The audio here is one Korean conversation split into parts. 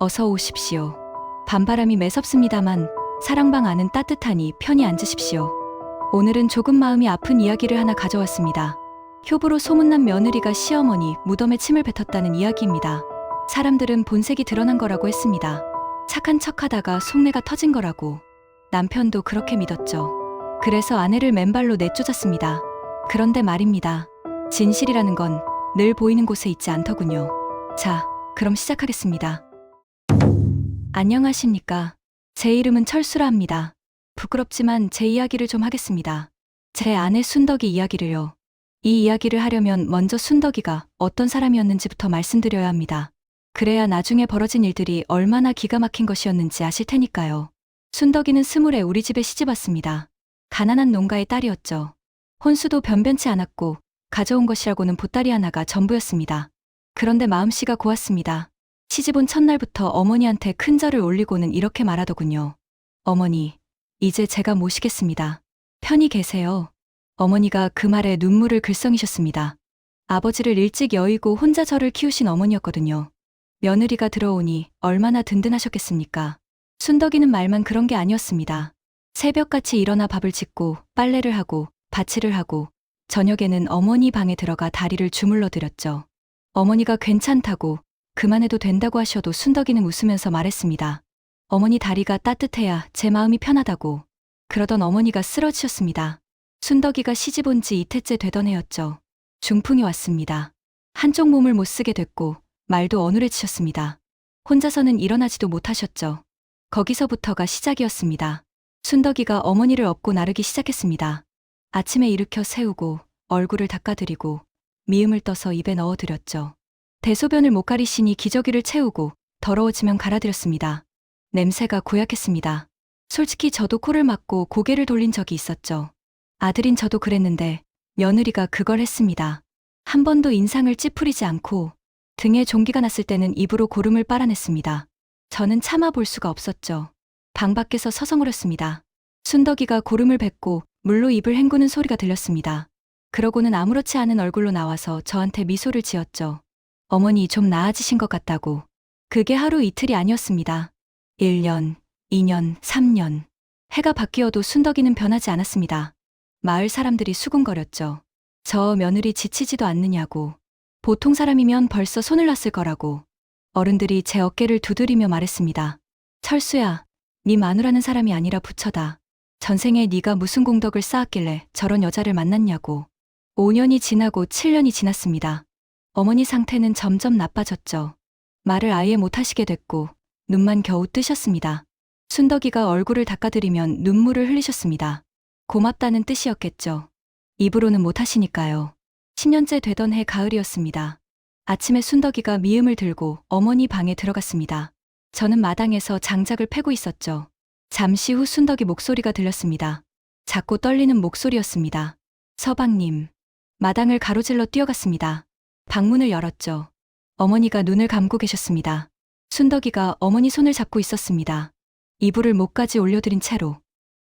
어서 오십시오. 밤바람이 매섭습니다만 사랑방 안은 따뜻하니 편히 앉으십시오. 오늘은 조금 마음이 아픈 이야기를 하나 가져왔습니다. 효부로 소문난 며느리가 시어머니 무덤에 침을 뱉었다는 이야기입니다. 사람들은 본색이 드러난 거라고 했습니다. 착한 척하다가 속내가 터진 거라고. 남편도 그렇게 믿었죠. 그래서 아내를 맨발로 내쫓았습니다. 그런데 말입니다. 진실이라는 건 늘 보이는 곳에 있지 않더군요. 자, 그럼 시작하겠습니다. 안녕하십니까. 제 이름은 철수라 합니다. 부끄럽지만 제 이야기를 좀 하겠습니다. 제 아내 순덕이 이야기를요. 이 이야기를 하려면 먼저 순덕이가 어떤 사람이었는지부터 말씀드려야 합니다. 그래야 나중에 벌어진 일들이 얼마나 기가 막힌 것이었는지 아실 테니까요. 순덕이는 20에 우리 집에 시집왔습니다. 가난한 농가의 딸이었죠. 혼수도 변변치 않았고 가져온 것이라고는 보따리 하나가 전부였습니다. 그런데 마음씨가 고왔습니다. 시집 온 첫날부터 어머니한테 큰 절을 올리고는 이렇게 말하더군요. 어머니, 이제 제가 모시겠습니다. 편히 계세요. 어머니가 그 말에 눈물을 글썽이셨습니다. 아버지를 일찍 여의고 혼자 저를 키우신 어머니였거든요. 며느리가 들어오니 얼마나 든든하셨겠습니까? 순덕이는 말만 그런 게 아니었습니다. 새벽같이 일어나 밥을 짓고 빨래를 하고 바치를 하고 저녁에는 어머니 방에 들어가 다리를 주물러 드렸죠. 어머니가 괜찮다고 그만해도 된다고 하셔도 순덕이는 웃으면서 말했습니다. 어머니 다리가 따뜻해야 제 마음이 편하다고. 그러던 어머니가 쓰러지셨습니다. 순덕이가 시집 온 지 이태째 되던 해였죠. 중풍이 왔습니다. 한쪽 몸을 못 쓰게 됐고 말도 어눌해지셨습니다. 혼자서는 일어나지도 못하셨죠. 거기서부터가 시작이었습니다. 순덕이가 어머니를 업고 나르기 시작했습니다. 아침에 일으켜 세우고 얼굴을 닦아드리고 미음을 떠서 입에 넣어드렸죠. 대소변을 못 가리시니 기저귀를 채우고 더러워지면 갈아드렸습니다. 냄새가 고약했습니다. 솔직히 저도 코를 막고 고개를 돌린 적이 있었죠. 아들인 저도 그랬는데 며느리가 그걸 했습니다. 한 번도 인상을 찌푸리지 않고 등에 종기가 났을 때는 입으로 고름을 빨아냈습니다. 저는 참아볼 수가 없었죠. 방 밖에서 서성거렸습니다. 순덕이가 고름을 뱉고 물로 입을 헹구는 소리가 들렸습니다. 그러고는 아무렇지 않은 얼굴로 나와서 저한테 미소를 지었죠. 어머니 좀 나아지신 것 같다고. 그게 하루 이틀이 아니었습니다. 1년, 2년, 3년. 해가 바뀌어도 순덕이는 변하지 않았습니다. 마을 사람들이 수군거렸죠. 저 며느리 지치지도 않느냐고. 보통 사람이면 벌써 손을 놨을 거라고. 어른들이 제 어깨를 두드리며 말했습니다. 철수야, 네 마누라는 사람이 아니라 부처다. 전생에 네가 무슨 공덕을 쌓았길래 저런 여자를 만났냐고. 5년이 지나고 7년이 지났습니다. 어머니 상태는 점점 나빠졌죠. 말을 아예 못하시게 됐고 눈만 겨우 뜨셨습니다. 순덕이가 얼굴을 닦아드리면 눈물을 흘리셨습니다. 고맙다는 뜻이었겠죠. 입으로는 못하시니까요. 10년째 되던 해 가을이었습니다. 아침에 순덕이가 미음을 들고 어머니 방에 들어갔습니다. 저는 마당에서 장작을 패고 있었죠. 잠시 후 순덕이 목소리가 들렸습니다. 작고 떨리는 목소리였습니다. 서방님. 마당을 가로질러 뛰어갔습니다. 방문을 열었죠. 어머니가 눈을 감고 계셨습니다. 순덕이가 어머니 손을 잡고 있었습니다. 이불을 목까지 올려드린 채로.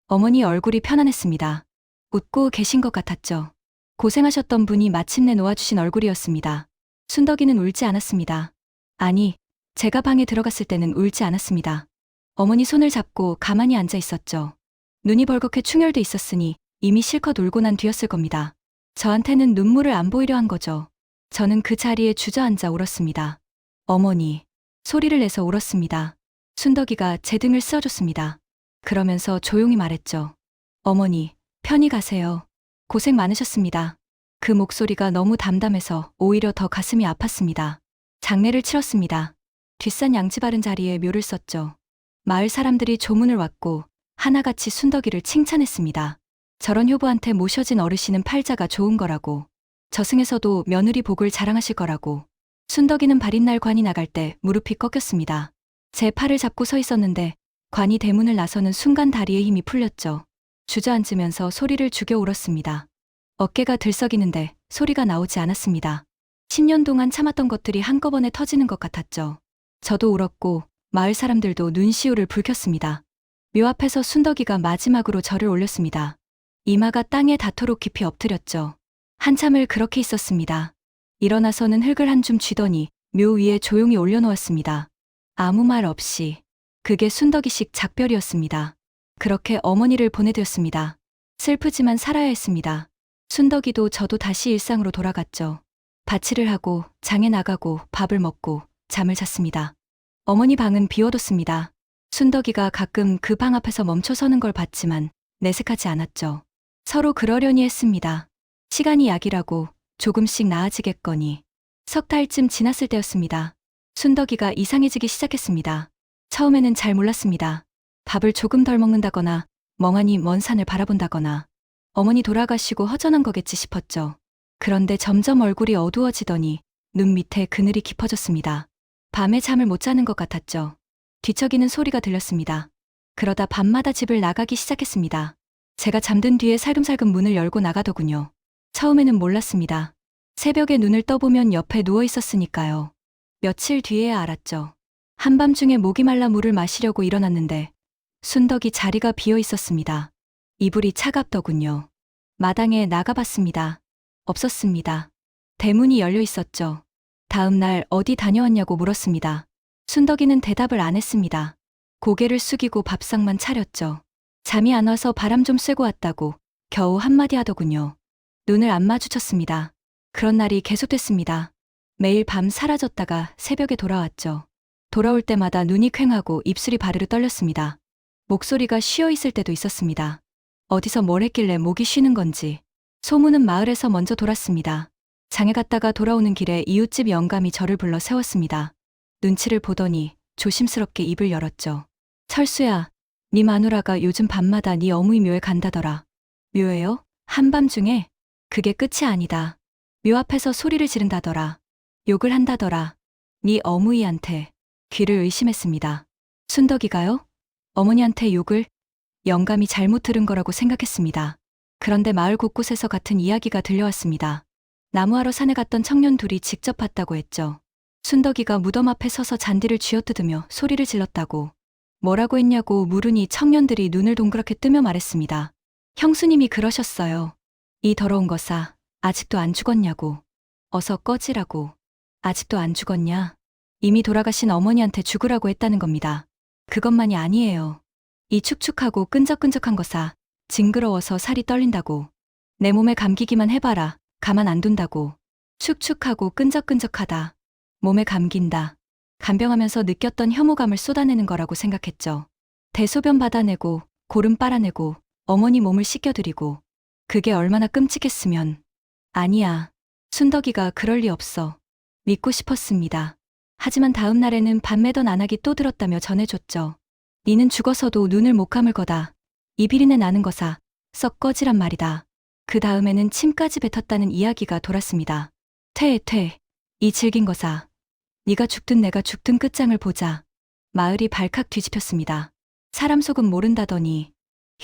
어머니 얼굴이 편안했습니다. 웃고 계신 것 같았죠. 고생하셨던 분이 마침내 놓아주신 얼굴이었습니다. 순덕이는 울지 않았습니다. 아니, 제가 방에 들어갔을 때는 울지 않았습니다. 어머니 손을 잡고 가만히 앉아 있었죠. 눈이 벌겋게 충혈돼 있었으니 이미 실컷 울고 난 뒤였을 겁니다. 저한테는 눈물을 안 보이려 한 거죠. 저는 그 자리에 주저앉아 울었습니다. 어머니, 소리를 내서 울었습니다. 순덕이가 제 등을 쓸어줬습니다. 그러면서 조용히 말했죠. 어머니, 편히 가세요. 고생 많으셨습니다. 그 목소리가 너무 담담해서 오히려 더 가슴이 아팠습니다. 장례를 치렀습니다. 뒷산 양지 바른 자리에 묘를 썼죠. 마을 사람들이 조문을 왔고 하나같이 순덕이를 칭찬했습니다. 저런 효부한테 모셔진 어르신은 팔자가 좋은 거라고. 저승에서도 며느리 복을 자랑하실 거라고. 순덕이는 발인 날 관이 나갈 때 무릎이 꺾였습니다. 제 팔을 잡고 서 있었는데 관이 대문을 나서는 순간 다리에 힘이 풀렸죠. 주저앉으면서 소리를 죽여 울었습니다. 어깨가 들썩이는데 소리가 나오지 않았습니다. 10년 동안 참았던 것들이 한꺼번에 터지는 것 같았죠. 저도 울었고 마을 사람들도 눈시울을 붉혔습니다. 묘 앞에서 순덕이가 마지막으로 절을 올렸습니다. 이마가 땅에 닿도록 깊이 엎드렸죠. 한참을 그렇게 있었습니다. 일어나서는 흙을 한 줌 쥐더니 묘 위에 조용히 올려놓았습니다. 아무 말 없이. 그게 순덕이식 작별이었습니다. 그렇게 어머니를 보내드렸습니다. 슬프지만 살아야 했습니다. 순덕이도 저도 다시 일상으로 돌아갔죠. 바치를 하고 장에 나가고 밥을 먹고 잠을 잤습니다. 어머니 방은 비워뒀습니다. 순덕이가 가끔 그 방 앞에서 멈춰 서는 걸 봤지만 내색하지 않았죠. 서로 그러려니 했습니다. 시간이 약이라고 조금씩 나아지겠거니. 석 달쯤 지났을 때였습니다. 순덕이가 이상해지기 시작했습니다. 처음에는 잘 몰랐습니다. 밥을 조금 덜 먹는다거나 멍하니 먼 산을 바라본다거나 어머니 돌아가시고 허전한 거겠지 싶었죠. 그런데 점점 얼굴이 어두워지더니 눈 밑에 그늘이 깊어졌습니다. 밤에 잠을 못 자는 것 같았죠. 뒤척이는 소리가 들렸습니다. 그러다 밤마다 집을 나가기 시작했습니다. 제가 잠든 뒤에 살금살금 문을 열고 나가더군요. 처음에는 몰랐습니다. 새벽에 눈을 떠보면 옆에 누워 있었으니까요. 며칠 뒤에야 알았죠. 한밤중에 목이 말라 물을 마시려고 일어났는데 순덕이 자리가 비어 있었습니다. 이불이 차갑더군요. 마당에 나가봤습니다. 없었습니다. 대문이 열려 있었죠. 다음 날 어디 다녀왔냐고 물었습니다. 순덕이는 대답을 안 했습니다. 고개를 숙이고 밥상만 차렸죠. 잠이 안 와서 바람 좀 쐬고 왔다고 겨우 한마디 하더군요. 눈을 안 마주쳤습니다. 그런 날이 계속됐습니다. 매일 밤 사라졌다가 새벽에 돌아왔죠. 돌아올 때마다 눈이 퀭하고 입술이 바르르 떨렸습니다. 목소리가 쉬어 있을 때도 있었습니다. 어디서 뭘 했길래 목이 쉬는 건지. 소문은 마을에서 먼저 돌았습니다. 장에 갔다가 돌아오는 길에 이웃집 영감이 저를 불러 세웠습니다. 눈치를 보더니 조심스럽게 입을 열었죠. 철수야, 네 마누라가 요즘 밤마다 네 어머니 묘에 간다더라. 묘에요? 한밤중에? 그게 끝이 아니다. 묘 앞에서 소리를 지른다더라. 욕을 한다더라. 네 어머니한테. 귀를 의심했습니다. 순덕이가요? 어머니한테 욕을? 영감이 잘못 들은 거라고 생각했습니다. 그런데 마을 곳곳에서 같은 이야기가 들려왔습니다. 나무하러 산에 갔던 청년 둘이 직접 봤다고 했죠. 순덕이가 무덤 앞에 서서 잔디를 쥐어뜯으며 소리를 질렀다고. 뭐라고 했냐고 물으니 청년들이 눈을 동그랗게 뜨며 말했습니다. 형수님이 그러셨어요. 이 더러운 거사, 아직도 안 죽었냐고. 어서 꺼지라고. 아직도 안 죽었냐? 이미 돌아가신 어머니한테 죽으라고 했다는 겁니다. 그것만이 아니에요. 이 축축하고 끈적끈적한 거사, 징그러워서 살이 떨린다고. 내 몸에 감기기만 해봐라. 가만 안 둔다고. 축축하고 끈적끈적하다. 몸에 감긴다. 간병하면서 느꼈던 혐오감을 쏟아내는 거라고 생각했죠. 대소변 받아내고 고름 빨아내고 어머니 몸을 씻겨드리고. 그게 얼마나 끔찍했으면. 아니야. 순덕이가 그럴 리 없어. 믿고 싶었습니다. 하지만 다음 날에는 밤매던 안악이 또 들었다며 전해줬죠. 니는 죽어서도 눈을 못 감을 거다. 이 비린내 나는 거사. 썩 꺼지란 말이다. 그 다음에는 침까지 뱉었다는 이야기가 돌았습니다. 퇴. 이 질긴 거사. 네가 죽든 내가 죽든 끝장을 보자. 마을이 발칵 뒤집혔습니다. 사람 속은 모른다더니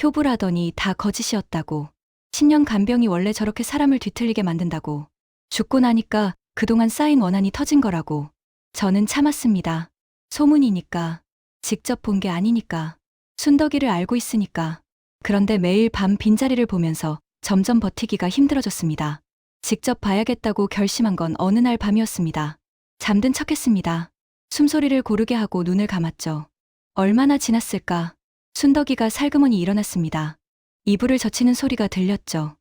효부라더니 다 거짓이었다고. 신년 간병이 원래 저렇게 사람을 뒤틀리게 만든다고. 죽고 나니까 그동안 쌓인 원한이 터진 거라고. 저는 참았습니다. 소문이니까. 직접 본 게 아니니까. 순덕이를 알고 있으니까. 그런데 매일 밤 빈자리를 보면서 점점 버티기가 힘들어졌습니다. 직접 봐야겠다고 결심한 건 어느 날 밤이었습니다. 잠든 척했습니다. 숨소리를 고르게 하고 눈을 감았죠. 얼마나 지났을까? 순덕이가 살그머니 일어났습니다. 이불을 젖히는 소리가 들렸죠.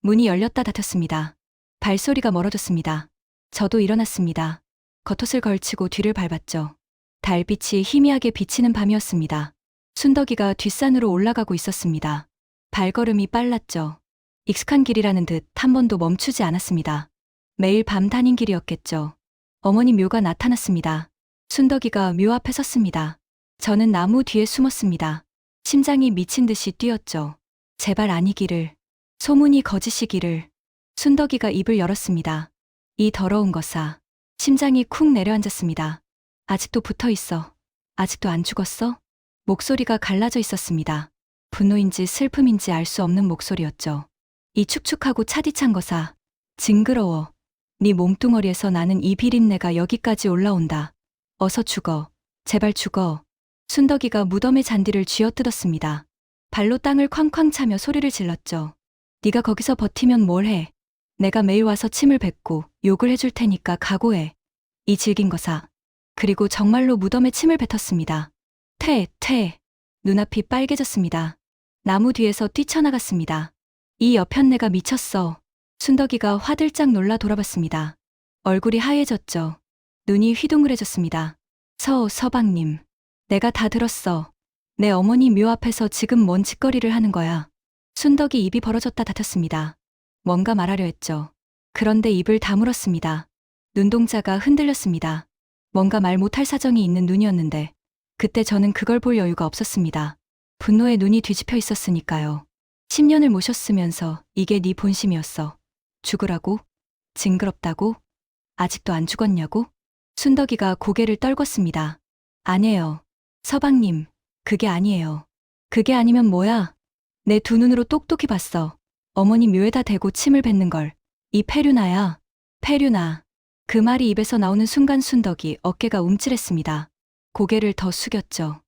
문이 열렸다 닫혔습니다. 발소리가 멀어졌습니다. 저도 일어났습니다. 겉옷을 걸치고 뒤를 밟았죠. 달빛이 희미하게 비치는 밤이었습니다. 순덕이가 뒷산으로 올라가고 있었습니다. 발걸음이 빨랐죠. 익숙한 길이라는 듯 한 번도 멈추지 않았습니다. 매일 밤 다닌 길이었겠죠. 어머니 묘가 나타났습니다. 순덕이가 묘 앞에 섰습니다. 저는 나무 뒤에 숨었습니다. 심장이 미친 듯이 뛰었죠. 제발 아니기를. 소문이 거짓이기를. 순덕이가 입을 열었습니다. 이 더러운 거사. 심장이 쿵 내려앉았습니다. 아직도 붙어 있어. 아직도 안 죽었어? 목소리가 갈라져 있었습니다. 분노인지 슬픔인지 알 수 없는 목소리였죠. 이 축축하고 차디찬 거사. 징그러워. 네 몸뚱어리에서 나는 이 비린내가 여기까지 올라온다. 어서 죽어. 제발 죽어. 순덕이가 무덤의 잔디를 쥐어뜯었습니다. 발로 땅을 쾅쾅 차며 소리를 질렀죠. 네가 거기서 버티면 뭘 해. 내가 매일 와서 침을 뱉고 욕을 해줄 테니까 각오해. 이 질긴 거사. 그리고 정말로 무덤에 침을 뱉었습니다. 퇴. 눈앞이 빨개졌습니다. 나무 뒤에서 뛰쳐나갔습니다. 이 여편네가 미쳤어. 순덕이가 화들짝 놀라 돌아봤습니다. 얼굴이 하얘졌죠. 눈이 휘둥그레졌습니다. 서방님. 내가 다 들었어. 내 어머니 묘 앞에서 지금 뭔 짓거리를 하는 거야. 순덕이 입이 벌어졌다 닫혔습니다. 뭔가 말하려 했죠. 그런데 입을 다물었습니다. 눈동자가 흔들렸습니다. 뭔가 말 못할 사정이 있는 눈이었는데 그때 저는 그걸 볼 여유가 없었습니다. 분노에 눈이 뒤집혀 있었으니까요. 10년을 모셨으면서 이게 네 본심이었어. 죽으라고? 징그럽다고? 아직도 안 죽었냐고? 순덕이가 고개를 떨궜습니다. 아니에요. 서방님, 그게 아니에요. 그게 아니면 뭐야? 내 두 눈으로 똑똑히 봤어. 어머니 묘에다 대고 침을 뱉는 걸. 이 페류나야. 페류나. 그 말이 입에서 나오는 순간 순덕이 어깨가 움찔했습니다. 고개를 더 숙였죠.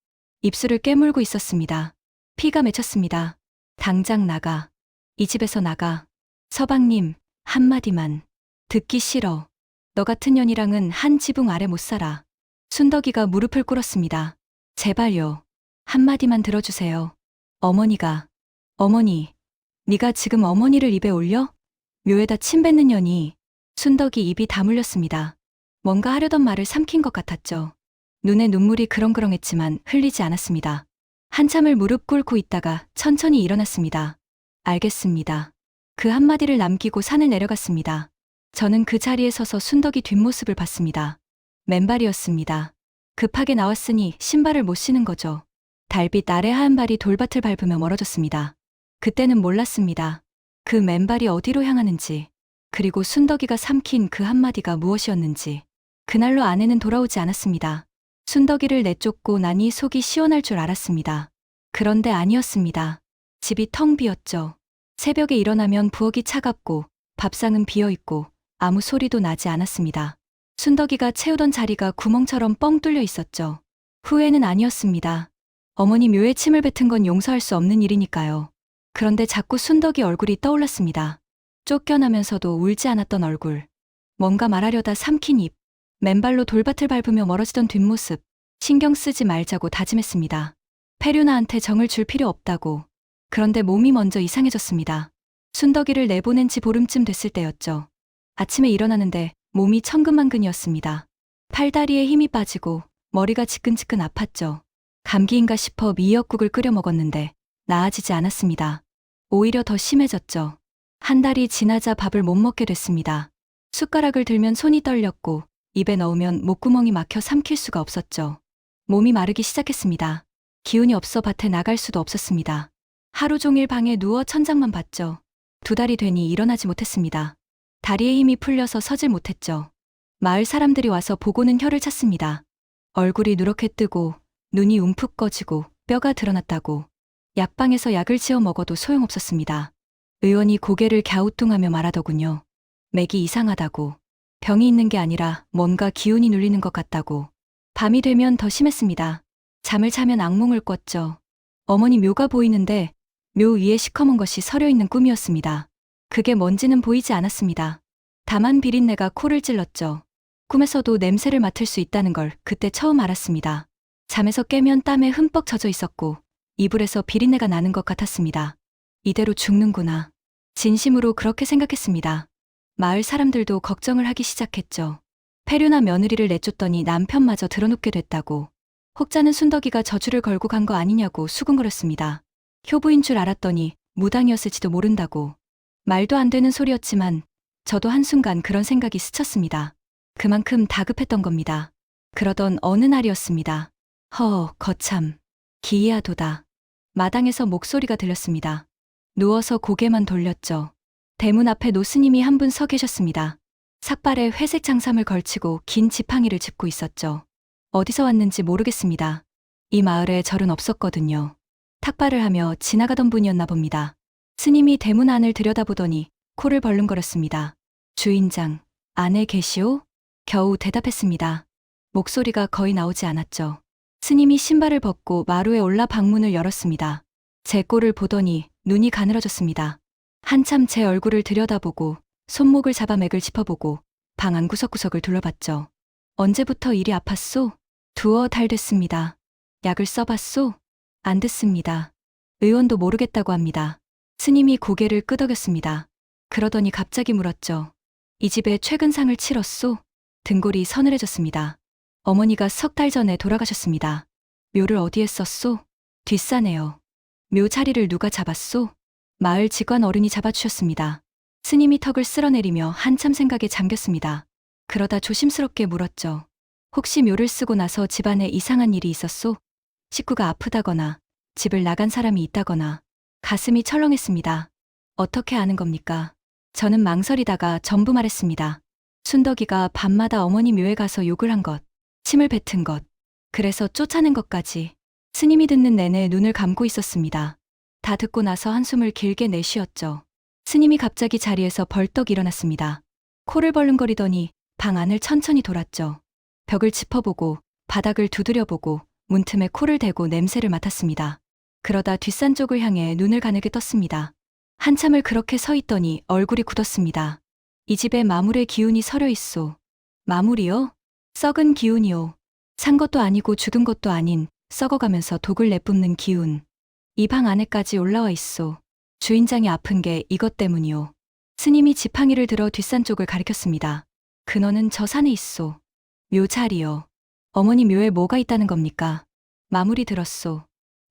입술을 깨물고 있었습니다. 피가 맺혔습니다. 당장 나가. 이 집에서 나가. 서방님, 한마디만. 듣기 싫어. 너 같은 년이랑은 한 지붕 아래 못 살아. 순덕이가 무릎을 꿇었습니다. 제발요. 한마디만 들어주세요. 어머니, 네가 지금 어머니를 입에 올려? 묘에다 침 뱉는 년이. 순덕이 입이 다물렸습니다. 뭔가 하려던 말을 삼킨 것 같았죠. 눈에 눈물이 그렁그렁했지만 흘리지 않았습니다. 한참을 무릎 꿇고 있다가 천천히 일어났습니다. 알겠습니다. 그 한마디를 남기고 산을 내려갔습니다. 저는 그 자리에 서서 순덕이 뒷모습을 봤습니다. 맨발이었습니다. 급하게 나왔으니 신발을 못 신은 거죠. 달빛 아래 하얀 발이 돌밭을 밟으며 멀어졌습니다. 그때는 몰랐습니다. 그 맨발이 어디로 향하는지, 그리고 순덕이가 삼킨 그 한마디가 무엇이었는지. 그날로 아내는 돌아오지 않았습니다. 순덕이를 내쫓고 나니 속이 시원할 줄 알았습니다. 그런데 아니었습니다. 집이 텅 비었죠. 새벽에 일어나면 부엌이 차갑고 밥상은 비어있고 아무 소리도 나지 않았습니다. 순덕이가 채우던 자리가 구멍처럼 뻥 뚫려 있었죠. 후회는 아니었습니다. 어머니 묘에 침을 뱉은 건 용서할 수 없는 일이니까요. 그런데 자꾸 순덕이 얼굴이 떠올랐습니다. 쫓겨나면서도 울지 않았던 얼굴. 뭔가 말하려다 삼킨 입. 맨발로 돌밭을 밟으며 멀어지던 뒷모습. 신경 쓰지 말자고 다짐했습니다. 페류나한테 정을 줄 필요 없다고. 그런데 몸이 먼저 이상해졌습니다. 순덕이를 내보낸 지 보름쯤 됐을 때였죠. 아침에 일어나는데 몸이 천근만근이었습니다. 팔다리에 힘이 빠지고 머리가 지끈지끈 아팠죠. 감기인가 싶어 미역국을 끓여 먹었는데 나아지지 않았습니다. 오히려 더 심해졌죠. 한 달이 지나자 밥을 못 먹게 됐습니다. 숟가락을 들면 손이 떨렸고 입에 넣으면 목구멍이 막혀 삼킬 수가 없었죠. 몸이 마르기 시작했습니다. 기운이 없어 밭에 나갈 수도 없었습니다. 하루 종일 방에 누워 천장만 봤죠. 2달이 되니 일어나지 못했습니다. 다리에 힘이 풀려서 서질 못했죠. 마을 사람들이 와서 보고는 혀를 찼습니다. 얼굴이 누렇게 뜨고 눈이 움푹 꺼지고 뼈가 드러났다고. 약방에서 약을 지어 먹어도 소용없었습니다. 의원이 고개를 갸우뚱하며 말하더군요. 맥이 이상하다고. 병이 있는 게 아니라 뭔가 기운이 눌리는 것 같다고. 밤이 되면 더 심했습니다. 잠을 자면 악몽을 꿨죠. 어머니 묘가 보이는데 묘 위에 시커먼 것이 서려 있는 꿈이었습니다. 그게 뭔지는 보이지 않았습니다. 다만 비린내가 코를 찔렀죠. 꿈에서도 냄새를 맡을 수 있다는 걸 그때 처음 알았습니다. 잠에서 깨면 땀에 흠뻑 젖어 있었고 이불에서 비린내가 나는 것 같았습니다. 이대로 죽는구나. 진심으로 그렇게 생각했습니다. 마을 사람들도 걱정을 하기 시작했죠. 페류나 며느리를 내쫓더니 남편마저 들어눕게 됐다고. 혹자는 순덕이가 저주를 걸고 간 거 아니냐고 수군거렸습니다. 효부인 줄 알았더니 무당이었을지도 모른다고. 말도 안 되는 소리였지만 저도 한순간 그런 생각이 스쳤습니다. 그만큼 다급했던 겁니다. 그러던 어느 날이었습니다. 거참. 기이하도다. 마당에서 목소리가 들렸습니다. 누워서 고개만 돌렸죠. 대문 앞에 노스님이 한 분 서 계셨습니다. 삭발에 회색 장삼을 걸치고 긴 지팡이를 짚고 있었죠. 어디서 왔는지 모르겠습니다. 이 마을에 절은 없었거든요. 탁발을 하며 지나가던 분이었나 봅니다. 스님이 대문 안을 들여다보더니 코를 벌렁거렸습니다. 주인장, 안에 계시오? 겨우 대답했습니다. 목소리가 거의 나오지 않았죠. 스님이 신발을 벗고 마루에 올라 방문을 열었습니다. 제 꼴을 보더니 눈이 가늘어졌습니다. 한참 제 얼굴을 들여다보고 손목을 잡아 맥을 짚어보고 방 안 구석구석을 둘러봤죠. 언제부터 일이 아팠소? 두어 달 됐습니다. 약을 써봤소? 안 듣습니다. 의원도 모르겠다고 합니다. 스님이 고개를 끄덕였습니다. 그러더니 갑자기 물었죠. 이 집에 최근 상을 치렀소? 등골이 서늘해졌습니다. 어머니가 석 달 전에 돌아가셨습니다. 묘를 어디에 썼소? 뒷산에요. 묘 자리를 누가 잡았소? 마을 직관 어른이 잡아주셨습니다. 스님이 턱을 쓸어내리며 한참 생각에 잠겼습니다. 그러다 조심스럽게 물었죠. 혹시 묘를 쓰고 나서 집안에 이상한 일이 있었소? 식구가 아프다거나 집을 나간 사람이 있다거나. 가슴이 철렁했습니다. 어떻게 아는 겁니까? 저는 망설이다가 전부 말했습니다. 순덕이가 밤마다 어머니 묘에 가서 욕을 한 것, 침을 뱉은 것, 그래서 쫓아낸 것까지. 스님이 듣는 내내 눈을 감고 있었습니다. 다 듣고 나서 한숨을 길게 내쉬었죠. 스님이 갑자기 자리에서 벌떡 일어났습니다. 코를 벌렁거리더니 방 안을 천천히 돌았죠. 벽을 짚어보고 바닥을 두드려보고 문틈에 코를 대고 냄새를 맡았습니다. 그러다 뒷산 쪽을 향해 눈을 가늘게 떴습니다. 한참을 그렇게 서 있더니 얼굴이 굳었습니다. 이 집에 마물의 기운이 서려 있소. 마물이요? 썩은 기운이요. 산 것도 아니고 죽은 것도 아닌 썩어가면서 독을 내뿜는 기운. 이 방 안에까지 올라와 있소. 주인장이 아픈 게 이것 때문이요. 스님이 지팡이를 들어 뒷산 쪽을 가리켰습니다. 근원은 저 산에 있소. 묘 자리요. 어머니 묘에 뭐가 있다는 겁니까? 마물이 들었소.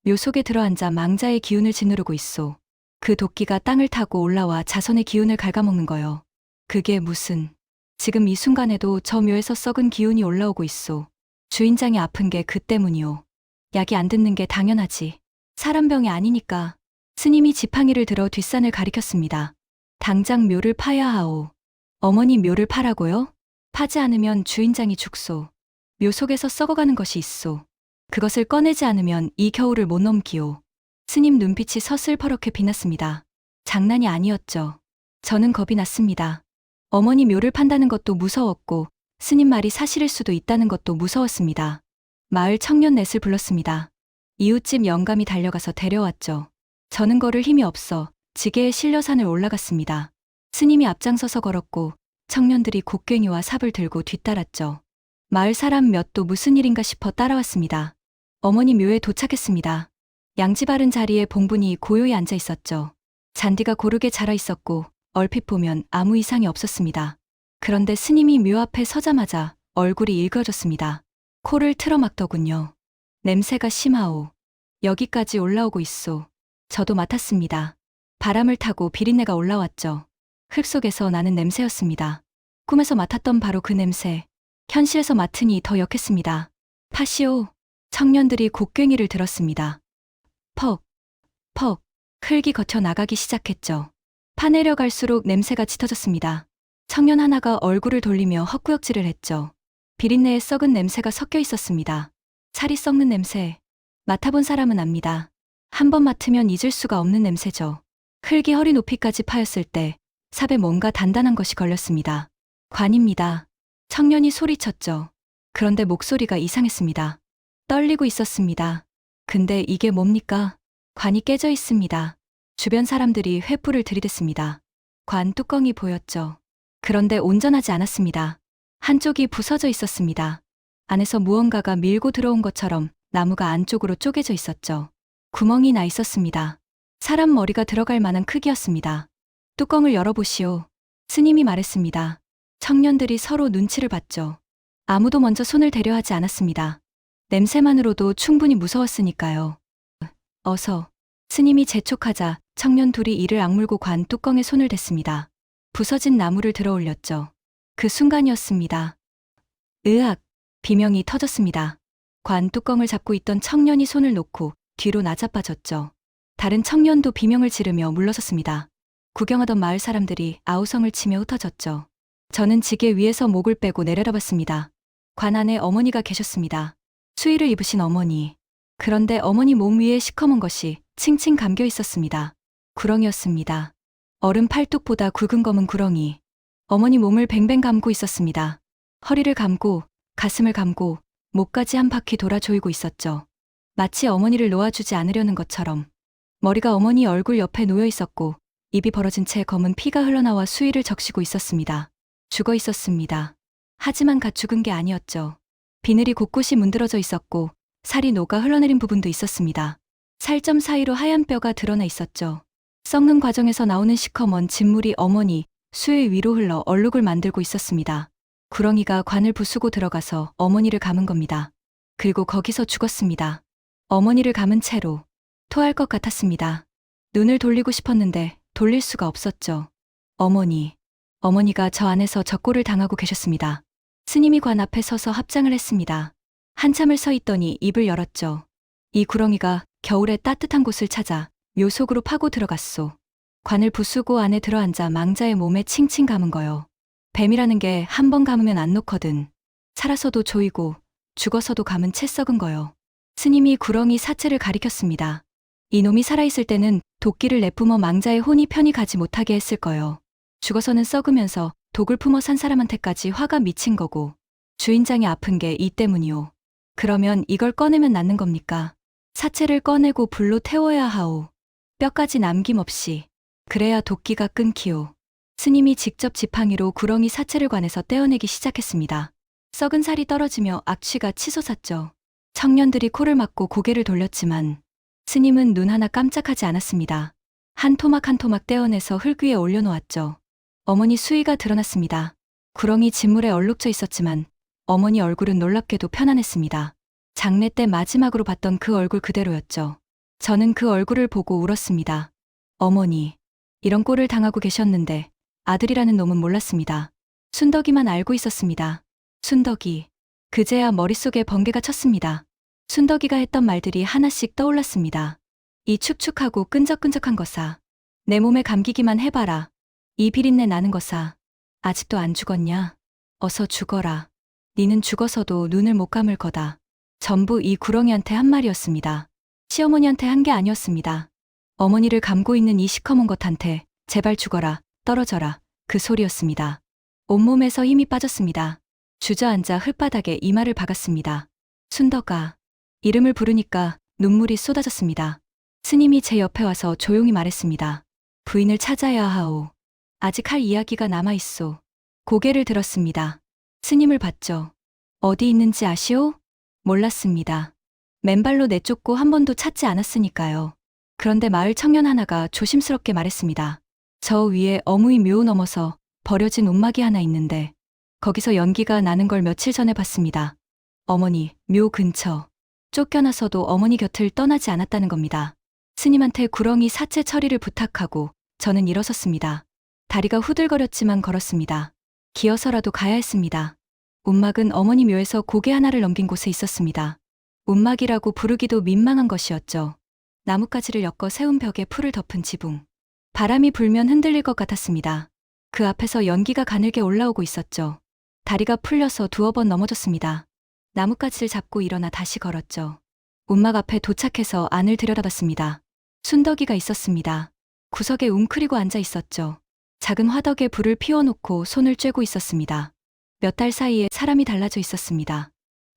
묘 속에 들어앉아 망자의 기운을 짓누르고 있소. 그 도끼가 땅을 타고 올라와 자손의 기운을 갉아먹는 거요. 그게 무슨... 지금 이 순간에도 저 묘에서 썩은 기운이 올라오고 있소. 주인장이 아픈 게 그 때문이요. 약이 안 듣는 게 당연하지. 사람 병이 아니니까. 스님이 지팡이를 들어 뒷산을 가리켰습니다. 당장 묘를 파야 하오. 어머니 묘를 파라고요? 파지 않으면 주인장이 죽소. 묘 속에서 썩어가는 것이 있소. 그것을 꺼내지 않으면 이 겨울을 못 넘기오. 스님 눈빛이 서슬퍼렇게 빛났습니다. 장난이 아니었죠. 저는 겁이 났습니다. 어머니 묘를 판다는 것도 무서웠고 스님 말이 사실일 수도 있다는 것도 무서웠습니다. 마을 청년 넷을 불렀습니다. 이웃집 영감이 달려가서 데려왔죠. 저는 걸을 힘이 없어 지게에 실려 산을 올라갔습니다. 스님이 앞장서서 걸었고 청년들이 곡괭이와 삽을 들고 뒤따랐죠. 마을 사람 몇도 무슨 일인가 싶어 따라왔습니다. 어머니 묘에 도착했습니다. 양지 바른 자리에 봉분이 고요히 앉아 있었죠. 잔디가 고르게 자라 있었고 얼핏 보면 아무 이상이 없었습니다. 그런데 스님이 묘 앞에 서자마자 얼굴이 일그러졌습니다. 코를 틀어막더군요. 냄새가 심하오. 여기까지 올라오고 있소. 저도 맡았습니다. 바람을 타고 비린내가 올라왔죠. 흙 속에서 나는 냄새였습니다. 꿈에서 맡았던 바로 그 냄새. 현실에서 맡으니 더 역했습니다. 파시오. 청년들이 곡괭이를 들었습니다. 퍽, 퍽, 흙이 거쳐 나가기 시작했죠. 파내려갈수록 냄새가 짙어졌습니다. 청년 하나가 얼굴을 돌리며 헛구역질을 했죠. 비린내에 썩은 냄새가 섞여 있었습니다. 살이 썩는 냄새. 맡아본 사람은 압니다. 한 번 맡으면 잊을 수가 없는 냄새죠. 흙이 허리 높이까지 파였을 때 삽에 뭔가 단단한 것이 걸렸습니다. 관입니다. 청년이 소리쳤죠. 그런데 목소리가 이상했습니다. 떨리고 있었습니다. 근데 이게 뭡니까? 관이 깨져 있습니다. 주변 사람들이 횃불을 들이댔습니다. 관 뚜껑이 보였죠. 그런데 온전하지 않았습니다. 한쪽이 부서져 있었습니다. 안에서 무언가가 밀고 들어온 것처럼 나무가 안쪽으로 쪼개져 있었죠. 구멍이 나 있었습니다. 사람 머리가 들어갈 만한 크기였습니다. 뚜껑을 열어보시오. 스님이 말했습니다. 청년들이 서로 눈치를 봤죠. 아무도 먼저 손을 대려 하지 않았습니다. 냄새만으로도 충분히 무서웠으니까요. 어서. 스님이 재촉하자 청년 둘이 이를 악물고 관 뚜껑에 손을 댔습니다. 부서진 나무를 들어 올렸죠. 그 순간이었습니다. 으악! 비명이 터졌습니다. 관 뚜껑을 잡고 있던 청년이 손을 놓고 뒤로 나자빠졌죠. 다른 청년도 비명을 지르며 물러섰습니다. 구경하던 마을 사람들이 아우성을 치며 흩어졌죠. 저는 지게 위에서 목을 빼고 내려다봤습니다. 관 안에 어머니가 계셨습니다. 수의를 입으신 어머니. 그런데 어머니 몸 위에 시커먼 것이 칭칭 감겨 있었습니다. 구렁이였습니다. 어른 팔뚝보다 굵은 검은 구렁이. 어머니 몸을 뱅뱅 감고 있었습니다. 허리를 감고 가슴을 감고 목까지 한 바퀴 돌아 조이고 있었죠. 마치 어머니를 놓아주지 않으려는 것처럼. 머리가 어머니 얼굴 옆에 놓여 있었고 입이 벌어진 채 검은 피가 흘러나와 수위를 적시고 있었습니다. 죽어 있었습니다. 하지만 갓 죽은 게 아니었죠. 비늘이 곳곳이 문드러져 있었고 살이 녹아 흘러내린 부분도 있었습니다. 살점 사이로 하얀 뼈가 드러나 있었죠. 썩는 과정에서 나오는 시커먼 진물이 어머니 수의 위로 흘러 얼룩을 만들고 있었습니다. 구렁이가 관을 부수고 들어가서 어머니를 감은 겁니다. 그리고 거기서 죽었습니다. 어머니를 감은 채로 토할 것 같았습니다. 눈을 돌리고 싶었는데 돌릴 수가 없었죠. 어머니가 저 안에서 적고를 당하고 계셨습니다. 스님이 관 앞에 서서 합장을 했습니다. 한참을 서 있더니 입을 열었죠. 이 구렁이가 겨울에 따뜻한 곳을 찾아 묘 속으로 파고 들어갔소. 관을 부수고 안에 들어앉아 망자의 몸에 칭칭 감은 거요. 뱀이라는 게 한 번 감으면 안 놓거든. 살아서도 조이고 죽어서도 감은 채 썩은 거요. 스님이 구렁이 사체를 가리켰습니다. 이놈이 살아있을 때는 도끼를 내뿜어 망자의 혼이 편히 가지 못하게 했을 거요. 죽어서는 썩으면서 독을 품어 산 사람한테까지 화가 미친 거고 주인장이 아픈 게 이 때문이오. 그러면 이걸 꺼내면 낫는 겁니까? 사체를 꺼내고 불로 태워야 하오. 뼈까지 남김없이. 그래야 도끼가 끊기오. 스님이 직접 지팡이로 구렁이 사체를 관에서 떼어내기 시작했습니다. 썩은 살이 떨어지며 악취가 치솟았죠. 청년들이 코를 막고 고개를 돌렸지만 스님은 눈 하나 깜짝하지 않았습니다. 한 토막 한 토막 떼어내서 흙 위에 올려놓았죠. 어머니 수의가 드러났습니다. 구렁이 진물에 얼룩져 있었지만 어머니 얼굴은 놀랍게도 편안했습니다. 장례 때 마지막으로 봤던 그 얼굴 그대로였죠. 저는 그 얼굴을 보고 울었습니다. 어머니, 이런 꼴을 당하고 계셨는데 아들이라는 놈은 몰랐습니다. 순덕이만 알고 있었습니다. 순덕이. 그제야 머릿속에 번개가 쳤습니다. 순덕이가 했던 말들이 하나씩 떠올랐습니다. 이 축축하고 끈적끈적한 거사. 내 몸에 감기기만 해봐라. 이 비린내 나는 거사. 아직도 안 죽었냐? 어서 죽어라. 니는 죽어서도 눈을 못 감을 거다. 전부 이 구렁이한테 한 말이었습니다. 시어머니한테 한 게 아니었습니다. 어머니를 감고 있는 이 시커먼 것한테 제발 죽어라, 떨어져라, 그 소리였습니다. 온몸에서 힘이 빠졌습니다. 주저앉아 흙바닥에 이마를 박았습니다. 순덕아. 이름을 부르니까 눈물이 쏟아졌습니다. 스님이 제 옆에 와서 조용히 말했습니다. 부인을 찾아야 하오. 아직 할 이야기가 남아있소. 고개를 들었습니다. 스님을 봤죠. 어디 있는지 아시오? 몰랐습니다. 맨발로 내쫓고 한 번도 찾지 않았으니까요. 그런데 마을 청년 하나가 조심스럽게 말했습니다. 저 위에 어무이 묘 넘어서 버려진 움막이 하나 있는데 거기서 연기가 나는 걸 며칠 전에 봤습니다. 어머니, 묘 근처. 쫓겨나서도 어머니 곁을 떠나지 않았다는 겁니다. 스님한테 구렁이 사체 처리를 부탁하고 저는 일어섰습니다. 다리가 후들거렸지만 걸었습니다. 기어서라도 가야 했습니다. 움막은 어머니 묘에서 고개 하나를 넘긴 곳에 있었습니다. 움막이라고 부르기도 민망한 것이었죠. 나뭇가지를 엮어 세운 벽에 풀을 덮은 지붕. 바람이 불면 흔들릴 것 같았습니다. 그 앞에서 연기가 가늘게 올라오고 있었죠. 다리가 풀려서 두어 번 넘어졌습니다. 나뭇가지를 잡고 일어나 다시 걸었죠. 움막 앞에 도착해서 안을 들여다봤습니다. 순덕이가 있었습니다. 구석에 웅크리고 앉아 있었죠. 작은 화덕에 불을 피워놓고 손을 쬐고 있었습니다. 몇 달 사이에 사람이 달라져 있었습니다.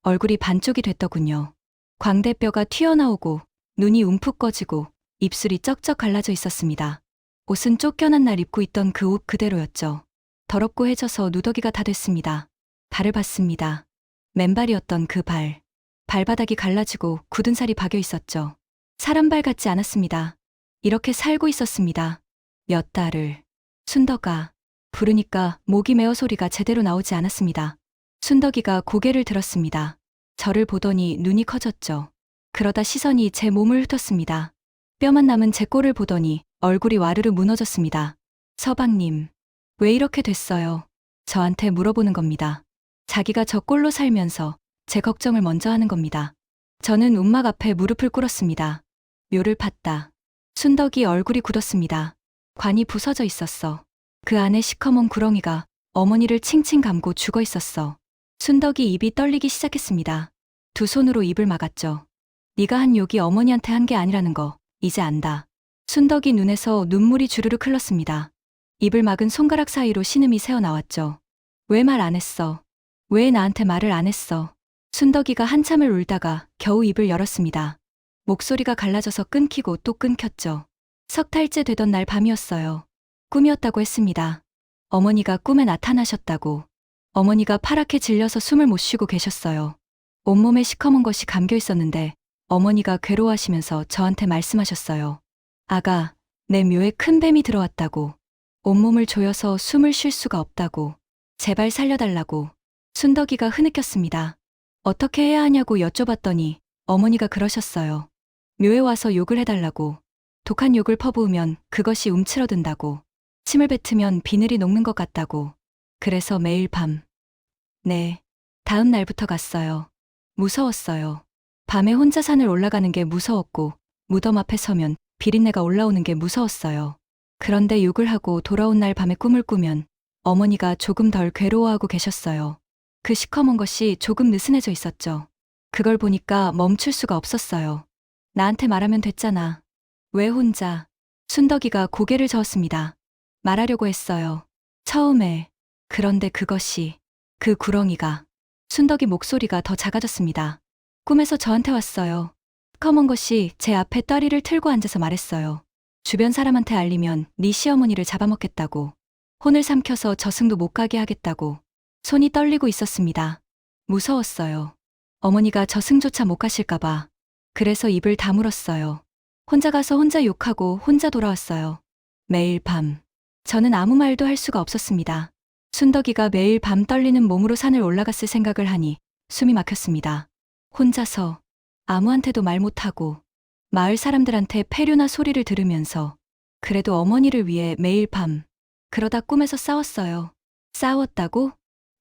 얼굴이 반쪽이 됐더군요. 광대뼈가 튀어나오고 눈이 움푹 꺼지고 입술이 쩍쩍 갈라져 있었습니다. 옷은 쫓겨난 날 입고 있던 그 옷 그대로였죠. 더럽고 해져서 누더기가 다 됐습니다. 발을 봤습니다. 맨발이었던 그 발. 발바닥이 갈라지고 굳은 살이 박여 있었죠. 사람 발 같지 않았습니다. 이렇게 살고 있었습니다. 몇 달을. 순덕아. 부르니까 목이 메어 소리가 제대로 나오지 않았습니다. 순덕이가 고개를 들었습니다. 저를 보더니 눈이 커졌죠. 그러다 시선이 제 몸을 훑었습니다. 뼈만 남은 제 꼴을 보더니 얼굴이 와르르 무너졌습니다. 서방님, 왜 이렇게 됐어요? 저한테 물어보는 겁니다. 자기가 저 꼴로 살면서 제 걱정을 먼저 하는 겁니다. 저는 움막 앞에 무릎을 꿇었습니다. 묘를 팠다. 순덕이 얼굴이 굳었습니다. 관이 부서져 있었어. 그 안에 시커먼 구렁이가 어머니를 칭칭 감고 죽어 있었어. 순덕이 입이 떨리기 시작했습니다. 두 손으로 입을 막았죠. 네가 한 욕이 어머니한테 한 게 아니라는 거 이제 안다. 순덕이 눈에서 눈물이 주르륵 흘렀습니다. 입을 막은 손가락 사이로 신음이 새어나왔죠. 왜 말 안 했어? 왜 나한테 말을 안 했어? 순덕이가 한참을 울다가 겨우 입을 열었습니다. 목소리가 갈라져서 끊기고 또 끊겼죠. 석 달째 되던 날 밤이었어요. 꿈이었다고 했습니다. 어머니가 꿈에 나타나셨다고. 어머니가 파랗게 질려서 숨을 못 쉬고 계셨어요. 온몸에 시커먼 것이 감겨 있었는데 어머니가 괴로워하시면서 저한테 말씀하셨어요. 아가, 내 묘에 큰 뱀이 들어왔다고. 온몸을 조여서 숨을 쉴 수가 없다고. 제발 살려달라고. 순덕이가 흐느꼈습니다. 어떻게 해야 하냐고 여쭤봤더니 어머니가 그러셨어요. 묘에 와서 욕을 해달라고. 독한 욕을 퍼부으면 그것이 움츠러든다고. 침을 뱉으면 비늘이 녹는 것 같다고. 그래서 매일 밤. 네. 다음 날부터 갔어요. 무서웠어요. 밤에 혼자 산을 올라가는 게 무서웠고 무덤 앞에 서면 비린내가 올라오는 게 무서웠어요. 그런데 욕을 하고 돌아온 날 밤에 꿈을 꾸면 어머니가 조금 덜 괴로워하고 계셨어요. 그 시커먼 것이 조금 느슨해져 있었죠. 그걸 보니까 멈출 수가 없었어요. 나한테 말하면 됐잖아. 왜 혼자? 순덕이가 고개를 저었습니다. 말하려고 했어요. 처음에. 그런데 그것이, 그 구렁이가. 순덕이 목소리가 더 작아졌습니다. 꿈에서 저한테 왔어요. 시커먼 것이 제 앞에 떠리를 틀고 앉아서 말했어요. 주변 사람한테 알리면 네 시어머니를 잡아먹겠다고. 혼을 삼켜서 저승도 못 가게 하겠다고. 손이 떨리고 있었습니다. 무서웠어요. 어머니가 저승조차 못 가실까봐. 그래서 입을 다물었어요. 혼자 가서 혼자 욕하고 혼자 돌아왔어요. 매일 밤. 저는 아무 말도 할 수가 없었습니다. 순덕이가 매일 밤 떨리는 몸으로 산을 올라갔을 생각을 하니 숨이 막혔습니다. 혼자서 아무한테도 말 못하고 마을 사람들한테 폐류나 소리를 들으면서 그래도 어머니를 위해 매일 밤. 그러다 꿈에서 싸웠어요. 싸웠다고?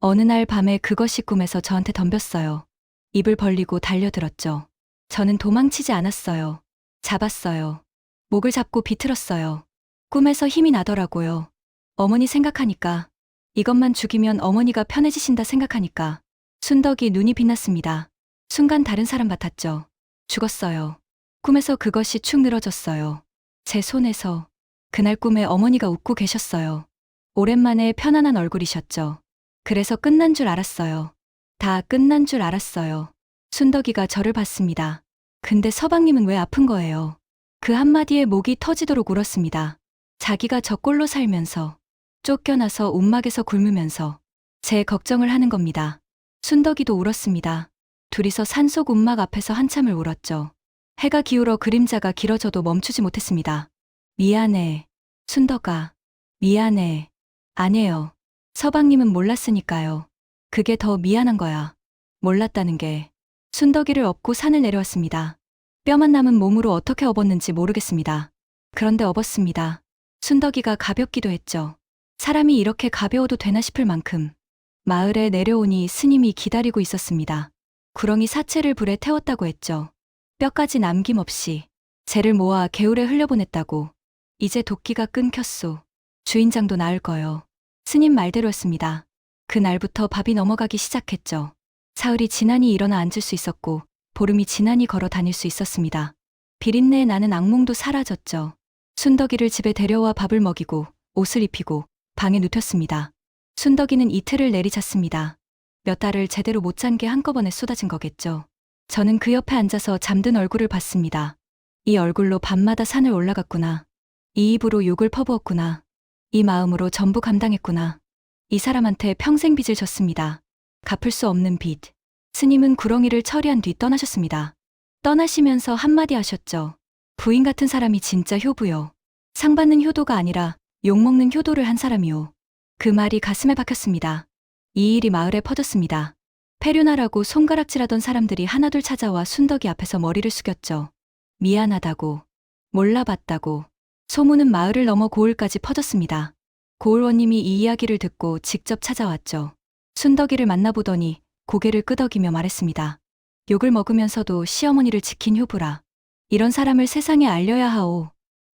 어느 날 밤에 그것이 꿈에서 저한테 덤볐어요. 입을 벌리고 달려들었죠. 저는 도망치지 않았어요. 잡았어요. 목을 잡고 비틀었어요. 꿈에서 힘이 나더라고요. 어머니 생각하니까. 이것만 죽이면 어머니가 편해지신다 생각하니까. 순덕이 눈이 빛났습니다. 순간 다른 사람 같았죠. 죽었어요. 꿈에서 그것이 축 늘어졌어요. 제 손에서. 그날 꿈에 어머니가 웃고 계셨어요. 오랜만에 편안한 얼굴이셨죠. 그래서 끝난 줄 알았어요. 다 끝난 줄 알았어요. 순덕이가 저를 봤습니다. 근데 서방님은 왜 아픈 거예요? 그 한마디에 목이 터지도록 울었습니다. 자기가 저 꼴로 살면서 쫓겨나서 움막에서 굶으면서 제 걱정을 하는 겁니다. 순덕이도 울었습니다. 둘이서 산속 움막 앞에서 한참을 울었죠. 해가 기울어 그림자가 길어져도 멈추지 못했습니다. 미안해. 순덕아. 미안해. 아니에요. 서방님은 몰랐으니까요. 그게 더 미안한 거야. 몰랐다는 게. 순덕이를 업고 산을 내려왔습니다. 뼈만 남은 몸으로 어떻게 업었는지 모르겠습니다. 그런데 업었습니다. 순덕이가 가볍기도 했죠. 사람이 이렇게 가벼워도 되나 싶을 만큼. 마을에 내려오니 스님이 기다리고 있었습니다. 구렁이 사체를 불에 태웠다고 했죠. 뼈까지 남김없이. 재를 모아 개울에 흘려보냈다고. 이제 도끼가 끊겼소. 주인장도 나을 거요. 스님 말대로였습니다. 그날부터 밥이 넘어가기 시작했죠. 사흘이 지나니 일어나 앉을 수 있었고 보름이 지나니 걸어 다닐 수 있었습니다. 비린내에 나는 악몽도 사라졌죠. 순덕이를 집에 데려와 밥을 먹이고 옷을 입히고 방에 눕혔습니다. 순덕이는 이틀을 내리잤습니다. 몇 달을 제대로 못 잔 게 한꺼번에 쏟아진 거겠죠. 저는 그 옆에 앉아서 잠든 얼굴을 봤습니다. 이 얼굴로 밤마다 산을 올라갔구나. 이 입으로 욕을 퍼부었구나. 이 마음으로 전부 감당했구나. 이 사람한테 평생 빚을 졌습니다. 갚을 수 없는 빚. 스님은 구렁이를 처리한 뒤 떠나셨습니다. 떠나시면서 한마디 하셨죠. 부인 같은 사람이 진짜 효부요. 상 받는 효도가 아니라 욕먹는 효도를 한 사람이요. 그 말이 가슴에 박혔습니다. 이 일이 마을에 퍼졌습니다. 폐륜하라고 손가락질하던 사람들이 하나둘 찾아와 순덕이 앞에서 머리를 숙였죠. 미안하다고. 몰라봤다고. 소문은 마을을 넘어 고을까지 퍼졌습니다. 고을원님이 이 이야기를 듣고 직접 찾아왔죠. 순덕이를 만나보더니 고개를 끄덕이며 말했습니다. 욕을 먹으면서도 시어머니를 지킨 효부라. 이런 사람을 세상에 알려야 하오.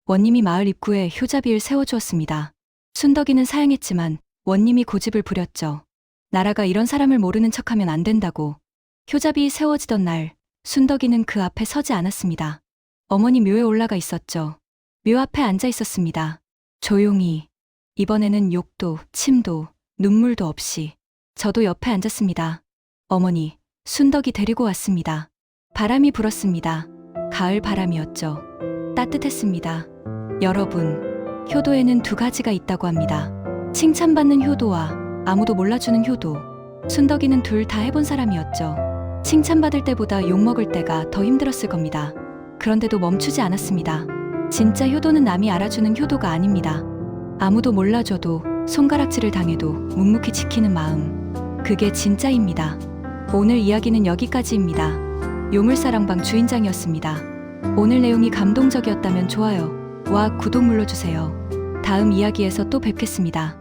원님이 마을 입구에 효자비를 세워주었습니다. 순덕이는 사양했지만 원님이 고집을 부렸죠. 나라가 이런 사람을 모르는 척하면 안 된다고. 효자비 세워지던 날 순덕이는 그 앞에 서지 않았습니다. 어머니 묘에 올라가 있었죠. 묘 앞에 앉아 있었습니다. 조용히. 이번에는 욕도 침도 눈물도 없이. 저도 옆에 앉았습니다. 어머니, 순덕이 데리고 왔습니다. 바람이 불었습니다. 가을 바람이었죠. 따뜻했습니다. 여러분, 효도에는 두 가지가 있다고 합니다. 칭찬받는 효도와 아무도 몰라주는 효도. 순덕이는 둘 다 해본 사람이었죠. 칭찬받을 때보다 욕먹을 때가 더 힘들었을 겁니다. 그런데도 멈추지 않았습니다. 진짜 효도는 남이 알아주는 효도가 아닙니다. 아무도 몰라줘도 손가락질을 당해도 묵묵히 지키는 마음. 그게 진짜입니다. 오늘 이야기는 여기까지입니다. 요물사랑방 주인장이었습니다. 오늘 내용이 감동적이었다면 좋아요와 구독 눌러주세요. 다음 이야기에서 또 뵙겠습니다.